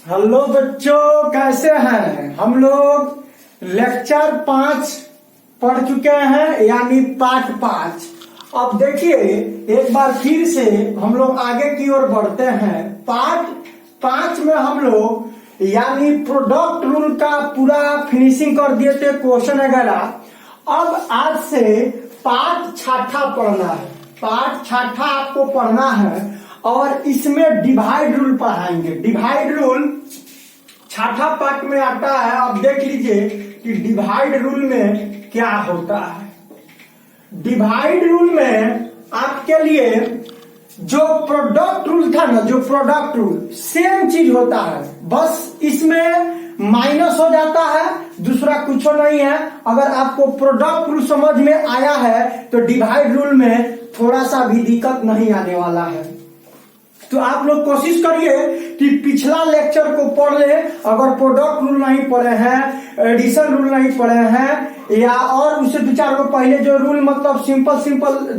Hello बच्चों, कैसे हैं? हम लोग लेक्चर 5 पढ़ चुके हैं, यानी पार्ट 5। अब देखिए, एक बार फिर से हम लोग आगे की ओर बढ़ते हैं। पार्ट 5 में हम लोग यानी प्रोडक्ट रूल का पूरा फिनिशिंग कर दिए थे, क्वेश्चन वगैरह। अब आज से पार्ट 6 पढ़ना है। पार्ट 6 आपको पढ़ना है और इसमें डिवाइड रूल पढ़ाएंगे। डिवाइड रूल 6 पार्ट में आता है। अब देख लीजिए कि डिवाइड रूल में क्या होता है। डिवाइड रूल में आपके लिए जो प्रोडक्ट रूल था ना, जो प्रोडक्ट रूल सेम चीज होता है, बस इसमें माइनस हो जाता है, दूसरा कुछ नहीं है। अगर आपको प्रोडक्ट रूल समझ में आया है तो डिवाइड रूल में थोड़ा सा भी दिक्कत नहीं आने वाला है। तो आप लोग कोशिश करिए कि पिछला लेक्चर को पढ़ ले। अगर प्रोडक्ट रूल नहीं पढ़े हैं, एडिशन रूल नहीं पढ़े हैं, या और उससे 2-4 को पहले जो रूल, मतलब सिंपल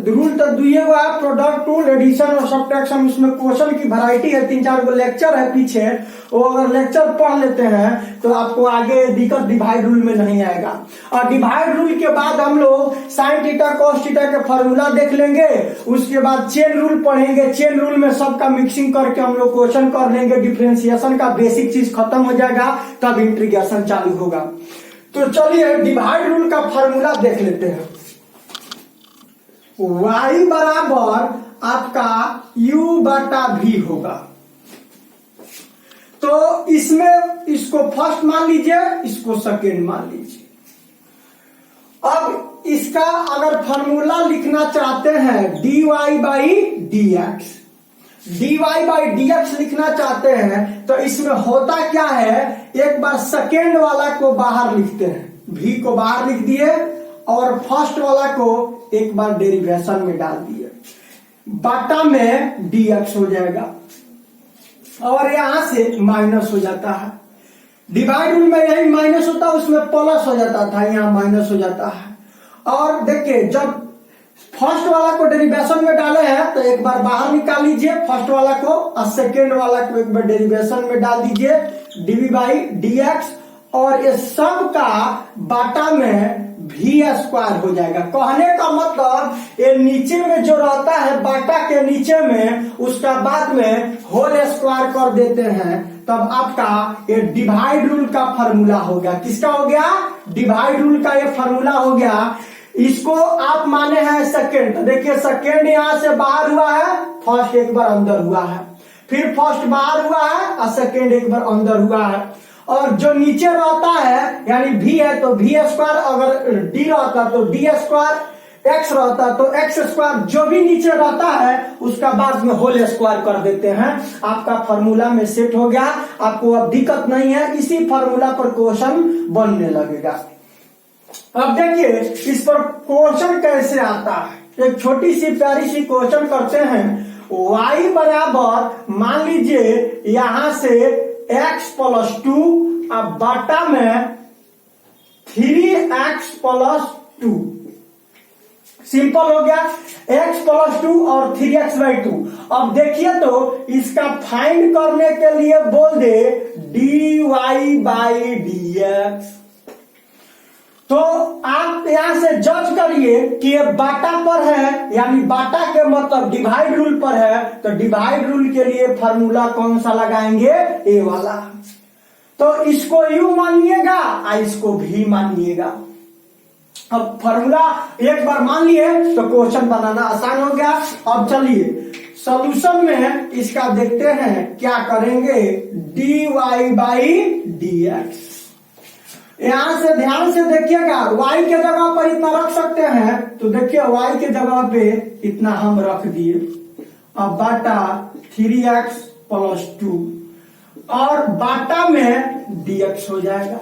रूल तो दुए हुआ है, प्रोडक्ट रूल, एडिशन और सब्ट्रैक्शन। उसमें क्वेश्चन की वैरायटी है, 3-4 को लेक्चर है पीछे। वो अगर लेक्चर पढ़ लेते हैं तो आपको आगे दिक्कत डिवाइड रूल में नहीं आएगा। और डिवाइड रूल के बाद हम लोग साइन थीटा कॉस थीटा के फॉर्मूला देख लेंगे। उसके बाद चेन रूल पढ़ेंगे। चेन रूल में सबका मिक्सिंग करके हम लोग क्वेश्चन कर लेंगे। डिफरेंशिएशन का बेसिक चीज खत्म हो जाएगा, तब इंटीग्रेशन चालू होगा। तो चलिए डिवाइड रूल का फॉर्मूला देख लेते हैं। y बराबर आपका u बटा v होगा। तो इसमें इसको फर्स्ट मान लीजिए, इसको सेकेंड मान लीजिए। अब इसका अगर फॉर्मूला लिखना चाहते हैं dy बाई dx लिखना चाहते हैं तो इसमें होता क्या है, एक बार सेकेंड वाला को बाहर लिखते हैं, v को बाहर लिख दिए और फर्स्ट वाला को एक बार डेरिवेशन में डाल दिए, बटा में dx हो जाएगा और यहां से माइनस हो जाता है। डिवाइड रूल में यही माइनस होता है, उसमें प्लस हो जाता था, यहाँ माइनस हो जाता है। और देखिए, जब फर्स्ट वाला को डेरिवेशन में डाले हैं तो एक बार बाहर निकाल लीजिए फर्स्ट वाला को, और सेकेंड वाला को एक बार डेरिवेशन में डाल दीजिए, dv बाई dx, और ये सब का बाटा में v स्क्वायर हो जाएगा। कहने का मतलब ये नीचे में जो रहता है बाटा के नीचे में, उसका बाद में होल स्क्वायर कर देते हैं, तब आपका ये डिवाइड रूल का फॉर्मूला हो गया। किसका हो गया? डिवाइड रूल का ये फॉर्मूला हो गया। इसको आप माने हैं सेकेंड, तो देखिए सेकेंड यहां से बाहर हुआ है, फर्स्ट एक बार अंदर हुआ है, फिर फर्स्ट बाहर हुआ है और सेकेंड एक बार अंदर हुआ है। और जो नीचे रहता है यानी v है तो v स्क्वायर, अगर d रहता तो d स्क्वायर, x रहता तो x स्क्वायर, जो भी नीचे रहता है उसका बाद में होल स्क्वायर कर देते हैं। आपका फॉर्मूला में सेट हो गया, आपको अब दिक्कत नहीं है, इसी फॉर्मूला पर क्वेश्चन बनने लगेगा। अब देखिए इस पर क्वेश्चन कैसे आता है। एक छोटी सी प्यारी सी क्वेश्चन करते हैं। y बराबर मान लीजिए यहां से x प्लस 2 अब बाटा में 3x प्लस 2। सिंपल हो गया, x प्लस 2 और 3x बाई 2। अब देखिए तो इसका फाइंड करने के लिए बोल दे dy बाई dx। तो आप यहां से जज करिए कि ये बाटा पर है, यानी बाटा के मतलब डिवाइड रूल पर है, तो डिवाइड रूल के लिए फॉर्मूला कौन सा लगाएंगे? ए वाला। तो इसको u मानिएगा और इसको v मानिएगा। अब फॉर्मूला एक बार मान लिए तो क्वेश्चन बनाना आसान हो गया। अब चलिए सॉल्यूशन में इसका देखते हैं क्या करेंगे। dy बाई dx, यहां से ध्यान से देखिएगा, y के जगह पर इतना रख सकते हैं, तो देखिए y के जगह पे इतना हम रख दिए। अब बाटा 3x प्लस 2 और बाटा में dx हो जाएगा।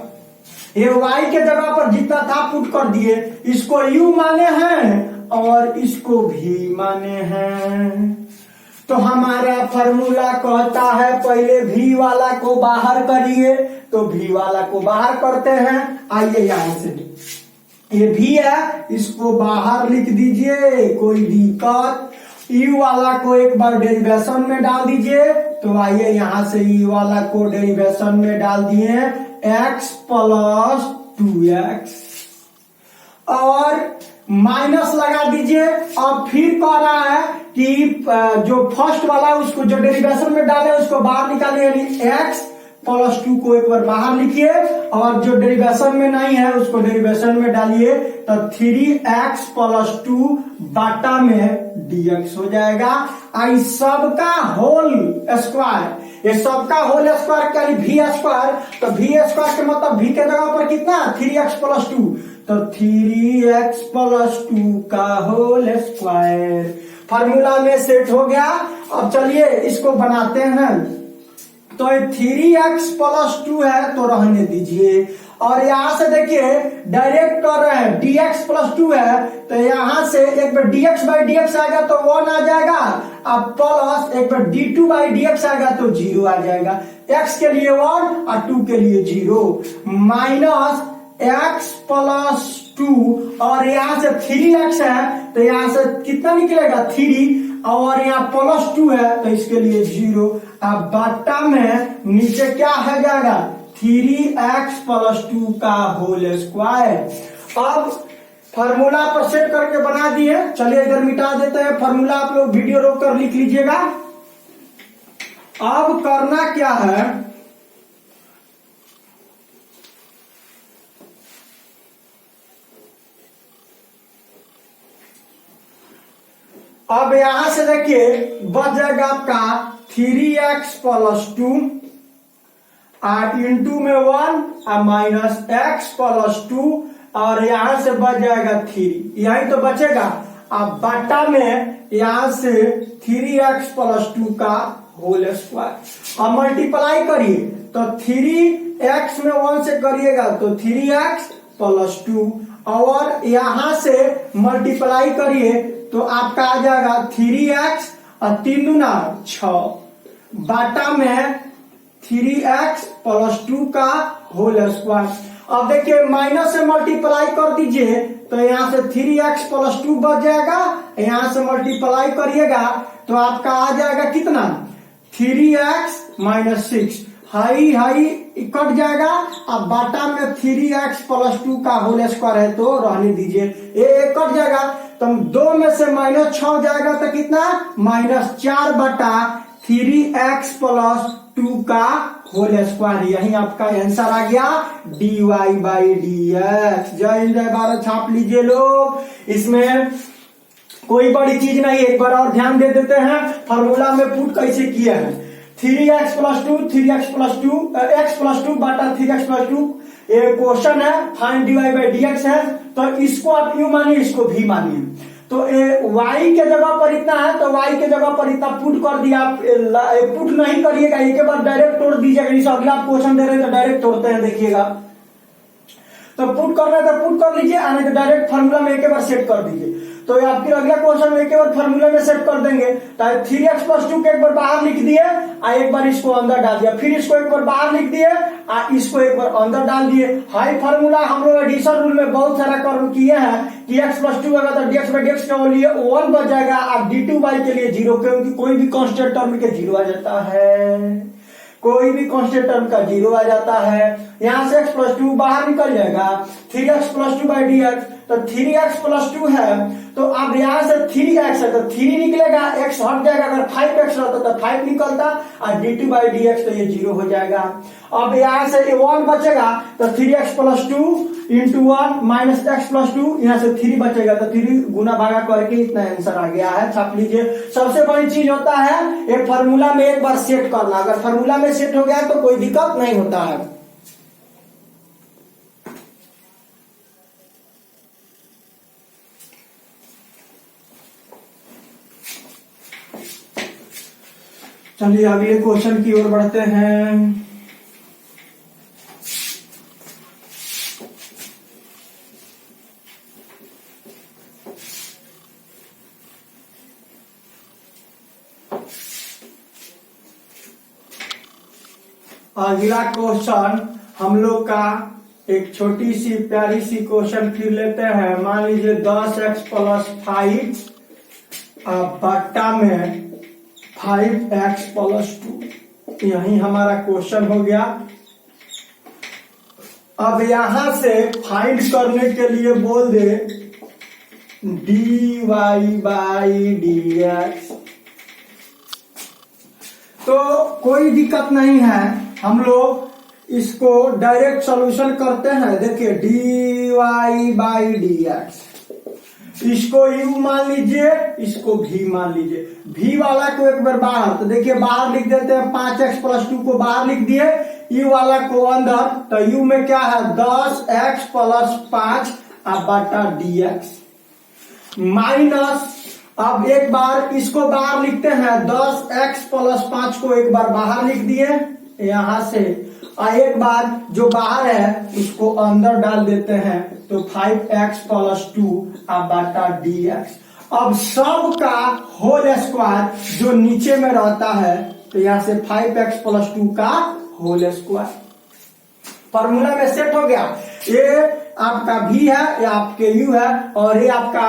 ये y के जगह पर जितना था पुट कर दिए, इसको u माने हैं और इसको v माने हैं। तो हमारा फॉर्मूला कहता है पहले v वाला को बाहर करिए, तो v वाला को बाहर करते हैं। आइए यहां से ये v है, इसको बाहर लिख दीजिए, कोई दिक्कत यू वाला को एक बार डेरिवेशन में डाल दीजिए। तो आइए यहां से यू वाला को डेरिवेशन में डाल दिए x प्लस 2x और माइनस लगा दीजिए। अब फिर कह रहा है कि जो फर्स्ट वाला उसको जो डेरिवेशन में डाले उसको बाहर निकालिए, यानी x प्लस 2 को एक बार बाहर लिखिए और जो डेरिवेशन में नहीं है उसको डेरिवेशन में डालिए। तो 3x प्लस 2 बाटा में dx हो जाएगा। आई सबका होल स्क्वायर, ये सबका होल स्क्वायर यानी वी स्क्वायर। तो वी स्क्वायर के मतलब v के जगह पर कितना 3x प्लस 2, तो 3x प्लस 2 का होल स्क्वायर फार्मूला में सेट हो गया। अब चलिए इसको बनाते हैं। तो 3x प्लस 2 है तो रहने दीजिए और यहां से देखिए डायरेक्ट कर रहे हैं dx प्लस 2 है तो यहां से एक बार dx बाई dx आएगा तो 1 आ जाएगा। अब प्लस एक बार d2 बाई dx आएगा तो 0 आ जाएगा। x के लिए 1 और 2 के लिए 0 माइनस x प्लस 2 और यहां से 3x है तो यहां से कितना निकलेगा 3 और यहाँ प्लस 2 है तो इसके लिए 0। अब बट्टा में नीचे क्या है जाएगा 3x प्लस 2 का होल स्क्वायर। अब फार्मूला पर सेट करके बना दिए। चलिए इधर मिटा देते हैं फार्मूला, आप लोग वीडियो रोक कर लिख लीजिएगा। अब करना क्या है, अब यहां से देखिए बच जाएगा आपका 3x प्लस 2 इंटू में 1 और माइनस x प्लस 2 और यहां से बच जाएगा 3, यही तो बचेगा। अब बट्टा में यहां से 3x प्लस 2 का होल स्क्वायर। अब मल्टीप्लाई करिए तो 3x में 1 से करिएगा तो 3x प्लस 2 और यहां से मल्टीप्लाई करिए तो आपका आ जाएगा 3x और 3 दूना 6 बाटा में 3x प्लस 2 का होल स्क्वायर। अब देखिए माइनस से मल्टीप्लाई कर दीजिए तो यहां से 3x प्लस 2 बच जाएगा, यहां से मल्टीप्लाई करिएगा तो आपका आ जाएगा कितना 3x minus 6 high high cut जाएगा। अब बाटा में 3x प्लस 2 का होल स्क्वायर है तो रहने दीजिए, ये कट जाएगा तो 2 में से माइनस 6 जाएगा तो कितना माइनस 4 बटा 3x प्लस 2 का होल स्क्वायर। यही आपका आंसर आ गया dy बाई dx। जय जय भारत छाप लीजिए लोग, इसमें कोई बड़ी चीज नहीं। एक बार और ध्यान दे देते हैं फार्मूला में पुट कैसे किया है। 3x plus 2 3x plus 2 x plus 2 बटा 3x प्लस 2 ये क्वेश्चन है, फाइंड dy बाई dx है तो इसको आप यू मानिए इसको भी मानिए। तो y के जगह पर इतना है तो y के जगह पर इतना पुट कर दिया। पुट नहीं करिएगा, एक बार डायरेक्ट तोड़ दीजिएगा। इस अगला क्वेश्चन दे रहे हैं तो डायरेक्ट तोड़ते हैं, देखिएगा। तो पुट करना है तो पुट कर लीजिए, आने तो डायरेक्ट फार्मूला में एक बार सेट कर दीजिए। तो आप फिर अगला क्वेश्चन में एक बार फार्मूला में सेट कर देंगे। तो 3x प्लस 2 के एक बार बाहर लिख दिए और एक बार इसको अंदर डाल दिया, फिर इसको एक बार बाहर लिख दिए और इसको एक बार अंदर डाल दिए। हाई फार्मूला हम लोग एडिशन रूल में बहुत सारा कर्म किए हैं कि x प्लस 2 अगर तो dx बाई dx के लिए 1 बच जाएगा और d2 बाई के लिए 0, क्योंकि कोई भी कांस्टेंट टर्म के 0 आ जाता है, कोई भी कांस्टेंट टर्म का 0 आ जाता है। यहां से x प्लस 2 बाहर निकल जाएगा 3x प्लस 2 बाई dx, तो 3x प्लस 2 है तो अब यहां से 3x है तो 3 निकलेगा, x हट जाएगा। अगर 5x रहता तो 5 निकलता और d2 बाई dx तो ये 0 हो जाएगा। अब यहां से 1 बचेगा तो 3x plus 2 into 1 minus x plus 2, यहां से 3 बचेगा तो 3 गुना भागा करके इतना आंसर आ गया है। छाप लीजिए। सबसे बड़ी चीज होता है एक फार्मूला में एक बार सेट करना, अगर फार्मूला में सेट हो गया तो कोई दिक्कत नहीं होता है। चलिए अगले क्वेश्चन की ओर बढ़ते हैं। अगला क्वेश्चन हम लोग का एक छोटी सी प्यारी सी क्वेश्चन फिर लेते हैं। मान लीजिए 10x प्लस 5 अब बट्टा में 5x प्लस 2, यही हमारा क्वेश्चन हो गया। अब यहां से फाइंड करने के लिए बोल दे dy बाई dx, तो कोई दिक्कत नहीं है, हम लोग इसको डायरेक्ट सॉल्यूशन करते हैं। देखिए dy बाई dx, इसको u मान लीजिए, इसको v मान लीजिए, v वाला को एक बार बाहर, तो देखिए बाहर लिख देते हैं, 5x प्लस 2 को बाहर लिख दिए, u वाला को अंदर, तो u में क्या है 10x प्लस 5 अब बटा dx माइनस, अब एक बार इसको बाहर लिखते हैं, 10x प्लस 5 को एक बार बाहर लिख दिए यहां से, और एक बार जो बाहर है उसको अंदर डाल देते हैं, तो 5x प्लस 2 अब बटा dx। अब सब का होल स्क्वायर जो नीचे में रहता है, तो यहां से 5x प्लस 2 का होल स्क्वायर फॉर्मूला में सेट हो गया। ये आपका v है, ये आपके u है, और ये आपका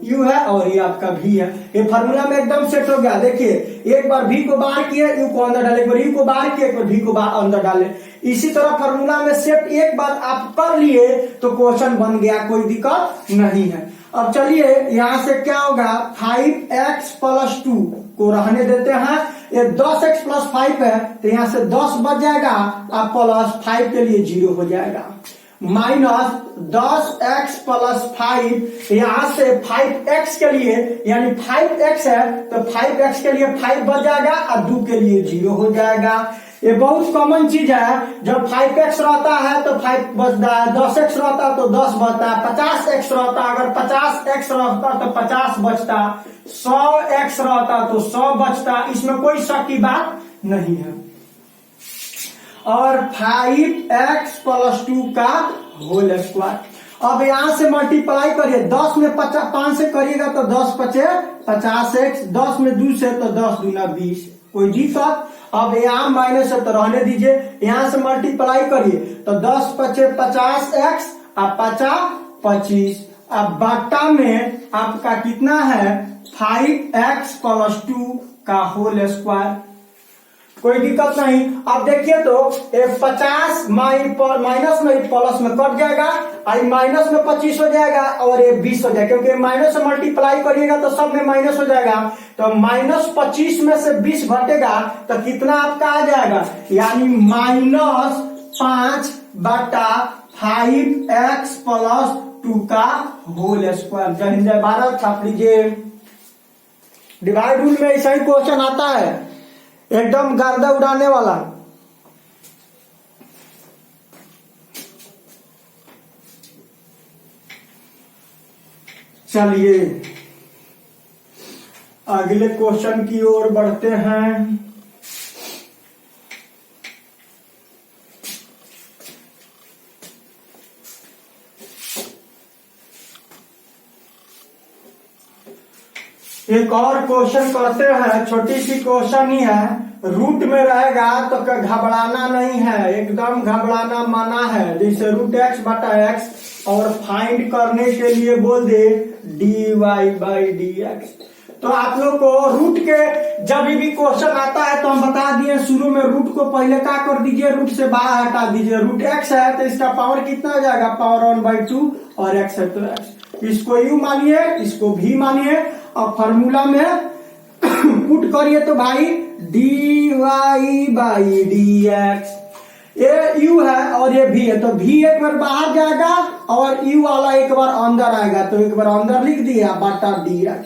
u है, और ये आपका v है। ये फार्मूला में एकदम सेट हो गया। देखिए एक बार v को बाहर किए, u को अंदर डाले, एक बार u को बाहर किए, एक बार v को अंदर डाले। इसी तरह फार्मूला में सेट एक बार आप कर लिए तो क्वेश्चन बन गया, कोई दिक्कत नहीं है। अब चलिए यहां से क्या होगा, 5x प्लस 2 को रहने देते हैं, ये 10x प्लस 5 है, तो यहां से 10 बच जाएगा, अब प्लस 5 के लिए 0 हो जाएगा, माइनस 10x प्लस 5, यहां से 5x के लिए, यानी 5x है तो 5x के लिए 5 बच जाएगा और 2 के लिए 0 हो जाएगा। ये बहुत कॉमन चीज है, जब 5x रहता है तो 5 बचता है, 10x रहता है तो 10 बचता है, 50x रहता है, अगर 50x रहता तो 50 बचता, 100x रहता तो 100 बचता, इसमें कोई शक की बात नहीं है। और 5x प्लस 2 का होल स्क्वायर, अब यहां से मल्टीप्लाई करिए, 10 में 5 से करिएगा तो 10 पचे 50x, 10 में 2 से तो 10 दूना 20, कोई दिक्कत। अब यहाँ माइनस है तो रहने दीजिए, यहां से मल्टीप्लाई करिए तो 10 पचे 50x, अब 50 25, अब बट्टा में आपका कितना है 5x प्लस 2 का होल स्क्वायर, कोई दिक्कत नहीं। अब देखिए तो 50 माइनस में प्लस में कट जाएगा, आई माइनस में 25 हो जाएगा और ये 20 हो जाएगा, क्योंकि माइनस से मल्टीप्लाई करिएगा तो सब में माइनस हो जाएगा, तो माइनस 25 में से 20 घटेगा तो कितना आपका आ जाएगा, यानी -5 बटा 5x प्लस 2 का होल स्क्वायर। जय हिंद जय भारत, छाप लीजिए। डिवाइड रूल में ऐसा ही क्वेश्चन आता है, एकदम गर्दा उड़ाने वाला। चलिए अगले क्वेश्चन की ओर बढ़ते हैं। एक और क्वेश्चन करते हैं, छोटी सी क्वेश्चन ही है, रूट में रहेगा तो घबराना नहीं है, एकदम घबराना मना है। जैसे √x बटा x, और फाइंड करने के लिए बोल दे dy बाई dx। तो आप लोग को रूट के जब भी क्वेश्चन आता है तो हम बता दिए शुरू में, रूट को पहले क्या कर दीजिए, रूट से बाहर हटा दीजिए। √x है तो इसका पावर कितना हो जाएगा, पावर 1/2, और x है तो x, इसको u मानिए, इसको v मानिए, और फॉर्मूला में पुट करिए तो भाई dy बाई dx, ये u है और ये v है, तो v एक बार बाहर जाएगा और u वाला एक बार अंदर आएगा, तो एक बार अंदर लिख दिया बटा dx,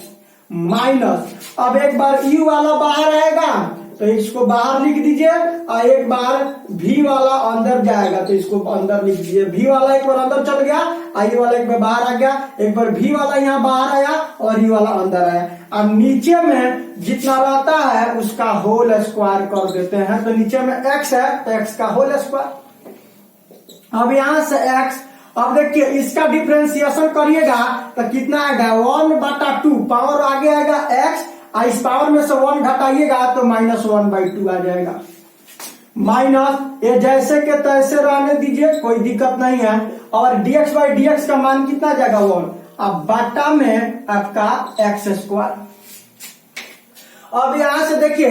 माइनस, अब एक बार u वाला बाहर आएगा तो इसको बाहर लिख दीजिए, और एक बार v वाला अंदर जाएगा तो इसको अंदर लिख दीजिए। v वाला एक बार अंदर चल गया, u वाला एक बार बाहर आ गया, एक बार v वाला यहाँ बाहर आया और u वाला अंदर आया। अब नीचे में जितना रहता है उसका होल स्क्वायर कर देते हैं, तो नीचे में x है तो x का होल स्क्वायर। अब यहां से x, अब देखिए इसका डिफरेंशिएशन करिएगा तो कितना आएगा 1/2, पावर आगे आएगा x, इस पावर में से 1 घटाइएगा तो -1/2 आ जाएगा। माइनस ये जैसे के तैसे रहने दीजिए, कोई दिक्कत नहीं है, और dx बाई dx का मान कितना जाएगा 1, अब बटा में आपका x स्क्वायर। अब यहाँ से देखिए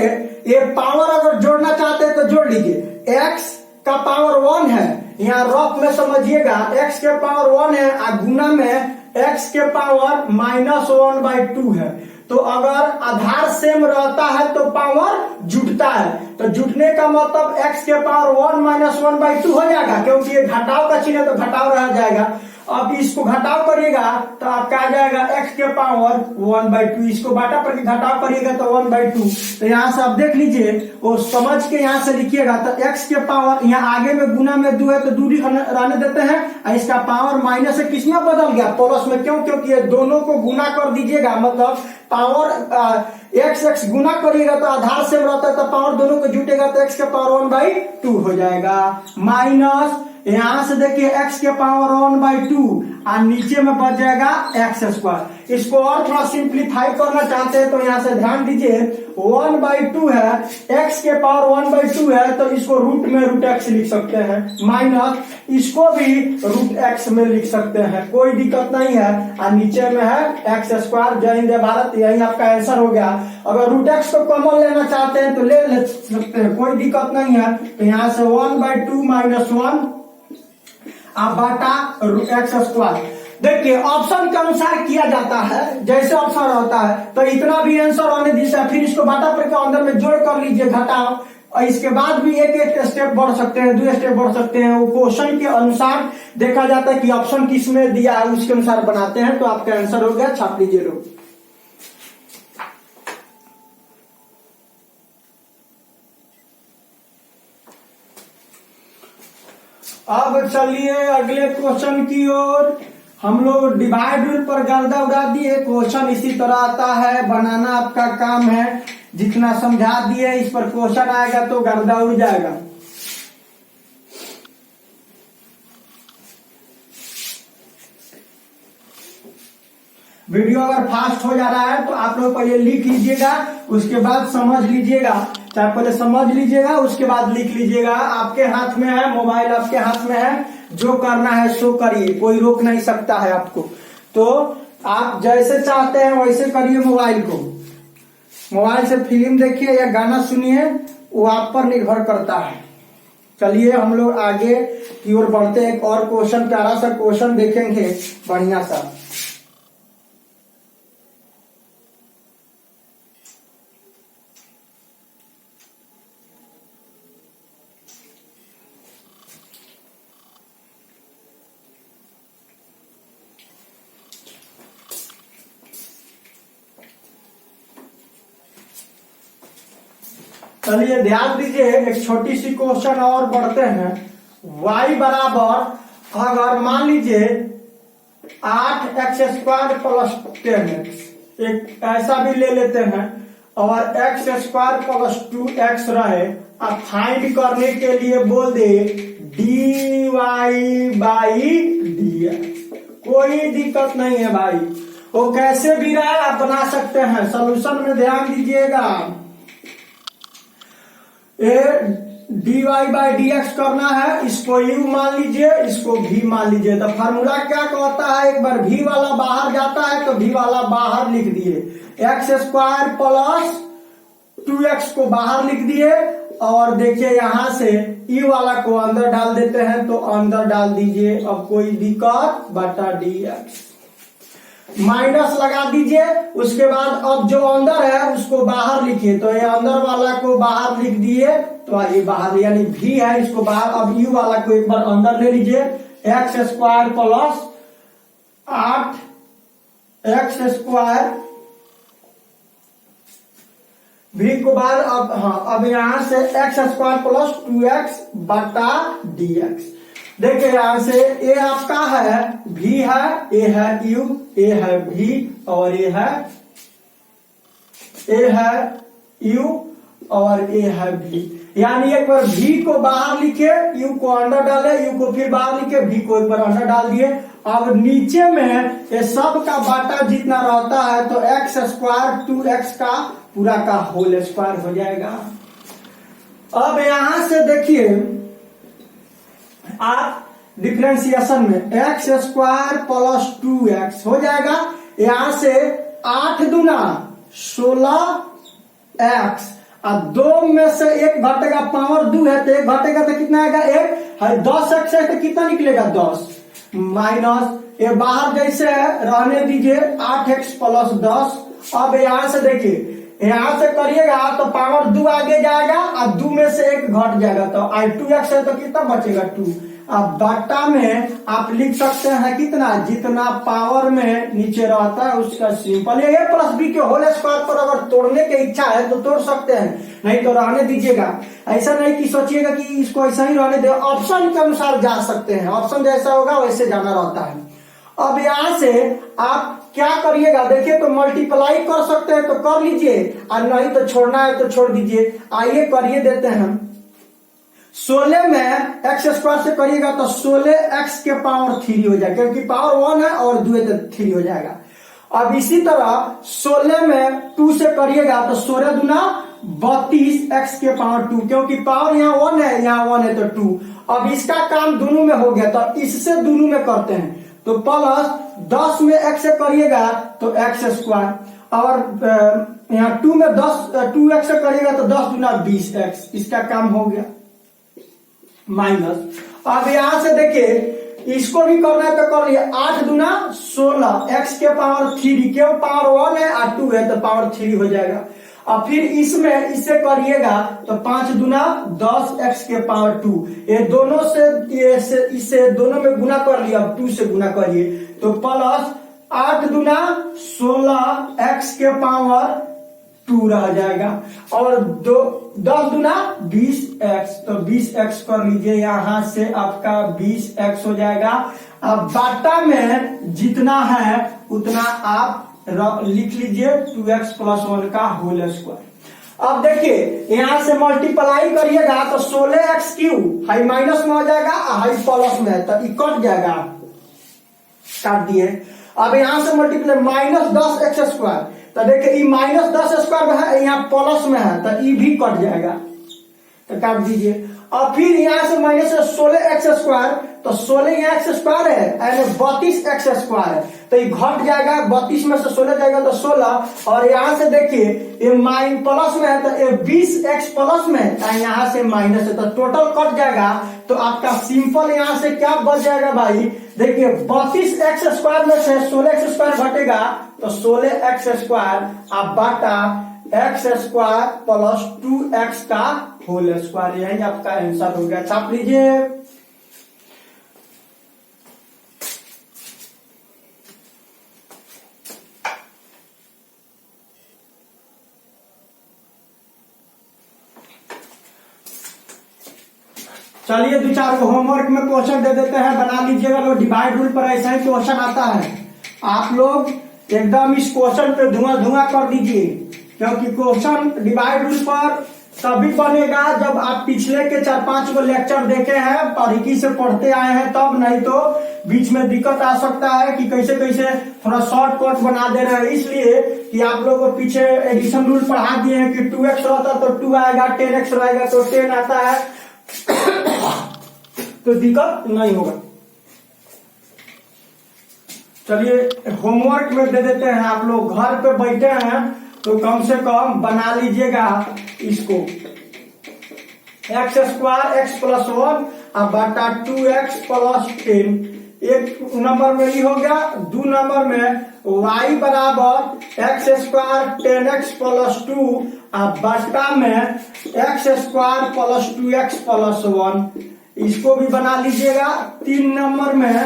ये पावर अगर जोड़ना चाहते हैं तो जोड़ लीजिए। x का पावर 1 है, यहाँ रफ में समझिएगा, x के पावर 1 है और गुना में x के पावर -1/2 है। तो अगर आधार सेम रहता है तो पावर जुटता है, तो जुटने का मतलब x के पावर 1 - 1/2 हो जाएगा, क्योंकि ये घटाव का चिन्ह है तो घटाव रह जाएगा। अब इसको घटाव करिएगा तो आपका आ जाएगा x के पावर 1/2, इसको बाटा पर घटाव करिएगा तो 1/2। तो यहाँ से आप देख लीजिए, वो समझ के यहाँ से लिखिएगा। तो x के पावर यहाँ आगे में गुना में 2 है तो दूरी रहने देते हैं, और इसका पावर माइनस से किस में बदल गया, प्लस में। क्यों? क्योंकि ये दोनों को गुना कर दीजिएगा, मतलब पावर x गुना करिएगा तो आधार सेम रहता है, तो पावर दोनों को जुटेगा तो x के पावर 1/2 हो जाएगा। माइनस यहां से देखिए x के पावर 1/2 और नीचे में बच जाएगा x²। इसको और थोड़ा सिंप्लीफाई करना चाहते हैं तो यहां से ध्यान दीजिए, 1/2 है, x के पावर 1/2 है तो इसको रूट में √x लिख सकते हैं, माइनस इसको भी √x में लिख सकते हैं, कोई दिक्कत नहीं है। और नीचे में है x²। जय हिंद भारत, यही आपका आंसर हो गया। अगर √x को कॉमन लेना चाहते हैं तो ले सकते हैं, कोई दिक्कत नहीं है। तो यहाँ से 1/2 - 1 बाटा x²। देखिए ऑप्शन के अनुसार किया जाता है, जैसे ऑप्शन होता है तो इतना भी आंसर होने दीजिए, फिर इसको बाटा पर के अंदर में जोड़ कर लीजिए, घटाओ, और इसके बाद भी एक स्टेप बढ़ सकते हैं, 2 स्टेप बढ़ सकते हैं। वो क्वेश्चन के अनुसार देखा जाता है कि ऑप्शन किस में दिया है, उसके अनुसार बनाते हैं। तो आपका आंसर हो गया, छाप लीजिए लोग। अब चलिए अगले क्वेश्चन की ओर। हम लोग डिवाइड रूल पर गर्दा उड़ा दिए, क्वेश्चन इसी तरह आता है, बनाना आपका काम है। जितना समझा दिए इस पर क्वेश्चन आएगा तो गर्दा उड़ जाएगा। वीडियो अगर फास्ट हो जा रहा है तो आप लोग पहले लिख लीजिएगा, उसके बाद समझ लीजिएगा। चाहे पहले समझ लीजिएगा उसके बाद लिख लीजिएगा। आपके हाथ में है, मोबाइल आपके हाथ में है, जो करना है सो करिए, कोई रोक नहीं सकता है आपको। तो आप जैसे चाहते हैं वैसे करिए। मोबाइल को, मोबाइल से फिल्म देखिए या गाना सुनिए, वो आप पर निर्भर करता है। चलिए हम लोग आगे की ओर बढ़ते हैं। एक और क्वेश्चन, प्यारा सा क्वेश्चन देखेंगे, बढ़िया सा। चलिए ध्यान दीजिए, एक छोटी सी क्वेश्चन और बढ़ते हैं। y बराबर, अगर मान लीजिए 8x² + 10x, एक ऐसा भी ले लेते हैं, और x² + 2x रहे। अब फाइंड करने के लिए बोल दे dy/dx। कोई दिक्कत नहीं है भाई, वो कैसे भी रहे आप बना सकते हैं। सॉल्यूशन में ध्यान दीजिएगा, dy/dx करना है, इसको u मान लीजिए, इसको v मान लीजिए। तो फार्मूला क्या कहता है, एक बार v वाला बाहर जाता है तो v वाला बाहर लिख दिए, x² + 2x को बाहर लिख दिए, और देखिए यहां से u वाला को अंदर डाल देते हैं तो अंदर डाल दीजिए। अब कोई दिक्कत, बटा dx, माइनस लगा दीजिए। उसके बाद अब जो अंदर है उसको बाहर लिखिए, तो ये अंदर वाला को बाहर लिख दिए, तो ये बाहर यानी v है, इसको बाहर। अब u वाला को एक बार अंदर ले लीजिए, x² + 8x², v को बाहर। अब हाँ, अब यहां से x² + 2x बटा dx। देखिए यहां से a आपका है, v है, a है u, a है v, और a है u और a है v। यानी एक बार v को बाहर लिखे, u को अंदर डाले, u को फिर बाहर लिखे, v को एक बार अंदर डाल दिए। अब नीचे में ये सब का बाटा जितना रहता है तो x² 2x का पूरा का होल स्क्वायर हो जाएगा। अब यहां से देखिए आप डिफरेंशिएशन में x² + 2x हो जाएगा। यहां से 8 दूना 16 एक्स, और 2 में से 1 घटेगा, पावर 2 है तो 1 घटेगा तो कितना आएगा 1 है, 10 एक्स है तो कितना निकलेगा 10 माइनस ये बाहर जैसे रहने दीजिए 8x प्लस 10। अब यहां से देखिए यहां से करिएगा तो पावर 2 आगे जाएगा और 2 में से 1 घट जाएगा तो 2x है तो कितना बचेगा 2। अब बट्टा में आप लिख सकते हैं कितना, जितना पावर में नीचे रहता है उसका सिंपल ये a प्लस बी के होल स्क्वायर पर अगर तोड़ने की इच्छा है तो तोड़ सकते हैं, नहीं तो रहने दीजिएगा। ऐसा नहीं कि सोचिएगा कि इसको ऐसा ही रहने दे, ऑप्शन के अनुसार जा सकते हैं, ऑप्शन जैसा होगा वैसे जाना रहता है। अब यहां से आप क्या करिएगा देखिए, तो मल्टीप्लाई कर सकते हैं तो कर लीजिए और नहीं तो छोड़ना है तो छोड़ दीजिए। आइए करिए देते हैं 16 में एक्स स्क्वायर से करिएगा तो 16x के पावर 3 हो जाएगा, क्योंकि पावर 1 है और 2 है तो 3 हो जाएगा। अब इसी तरह 16 में 2 से करिएगा तो 16 दूना 32x के पावर 2, क्योंकि पावर यहाँ 1 है यहाँ 1 है तो 2। अब इसका काम दोनों में हो गया तो इससे दोनों में करते हैं तो प्लस 10 में x से करिएगा तो x स्क्वायर, और यहाँ 2 में 2x से करिएगा तो 10 दूना 20x, इसका काम हो गया माइनस। अब यहां से देखिए इसको भी करना है तो कर लिया 8 दूना 16 x के पावर 3, क्यों पावर 1 है और 2 है तो पावर 3 हो जाएगा। अब फिर इसमें इससे करिएगा तो 5 दूना 10 x के पावर 2, ये दोनों से इसे दोनों में गुना कर लिया, अब 2 से गुना करिए तो प्लस 8 दूना 16 x के पावर 2 रह जाएगा, और 10 दूना 20x तो 20x कर लीजिए, यहां से आपका 20x हो जाएगा। अब बाटा में जितना है उतना आप लिख लीजिए 2x प्लस 1 का होल स्क्वायर। अब देखिए यहां से मल्टीप्लाई करिएगा तो 16x क्यूब हाई माइनस में हो जाएगा, हाई प्लस में है तो कट जाएगा, काट दिए। अब यहां से मल्टीप्लाई माइनस 10x स्क्वायर तो देखिए ये माइनस 10 स्क्वायर में है, यहाँ प्लस में है तो ये भी कट जाएगा तो काट दीजिए। और फिर यहाँ से माइनस 16x स्क्वायर तो 16 यहाँ x स्क्वायर है यानी 32x स्क्वायर है तो ये घट जाएगा, 32 में से 16 जाएगा तो 16, और यहाँ से देखिए ये माइन प्लस में है तो ये 20x प्लस में है, यहाँ से माइनस है तो टोटल कट जाएगा। तो आपका सिंपल यहाँ से क्या बच जाएगा भाई, देखिए 32x स्क्वायर में से 16x स्क्वायर घटेगा तो 16x स्क्वायर आप बाटा x स्क्वायर प्लस 2x का होल स्क्वायर, यही आपका आंसर हो गया। छाप लीजिए। चलिए 2-4 को होमवर्क में क्वेश्चन दे देते हैं, बना लीजिएगा लोग। डिवाइड रूल पर ऐसा ही क्वेश्चन आता है, आप लोग एकदम इस क्वेश्चन पे धुआं कर दीजिए, क्योंकि क्वेश्चन डिवाइड रूल पर तभी बनेगा जब आप पिछले के 4-5 को लेक्चर देखे हैं, बारीकी से पढ़ते आए हैं तब, नहीं तो बीच में दिक्कत आ सकता है कि कैसे कैसे थोड़ा शॉर्टकट बना दे रहे हैं, इसलिए कि आप लोगों को पीछे एडिशन रूल पढ़ा दिए हैं कि 2x रहता तो 2 आएगा, 10x रहेगा तो 10 आता है तो दिक्कत नहीं होगा। चलिए होमवर्क में दे देते हैं, आप लोग घर पे बैठे हैं तो कम से कम बना लीजिएगा इसको। x स्क्वायर x प्लस 1 अब बटा 2x प्लस 10, एक नंबर में ही हो गया। 2 नंबर में y बराबर x स्क्वायर 10x प्लस 2 अब बटा में x square plus 2x plus 1, इसको भी बना लीजिएगा। 3 नंबर में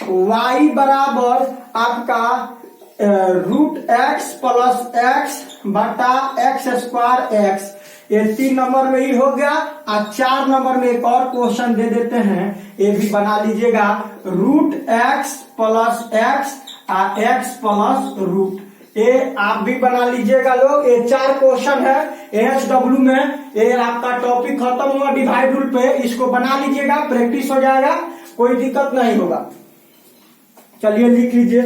y बराबर आपका रूट x प्लस x बटा x स्क्वायर x, ये 3 नंबर में ही हो गया। और 4 नंबर में एक और क्वेश्चन दे देते हैं, ये भी बना लीजिएगा। रूट x प्लस x और x प्लस रूट, ये आप भी बना लीजिएगा लोग। ये 4 क्वेश्चन है ASW में, ये आपका टॉपिक खत्म हुआ डिवाइड रूल पे, इसको बना लीजिएगा, प्रैक्टिस हो जाएगा, कोई दिक्कत नहीं होगा। चलिए लिख लीजिए।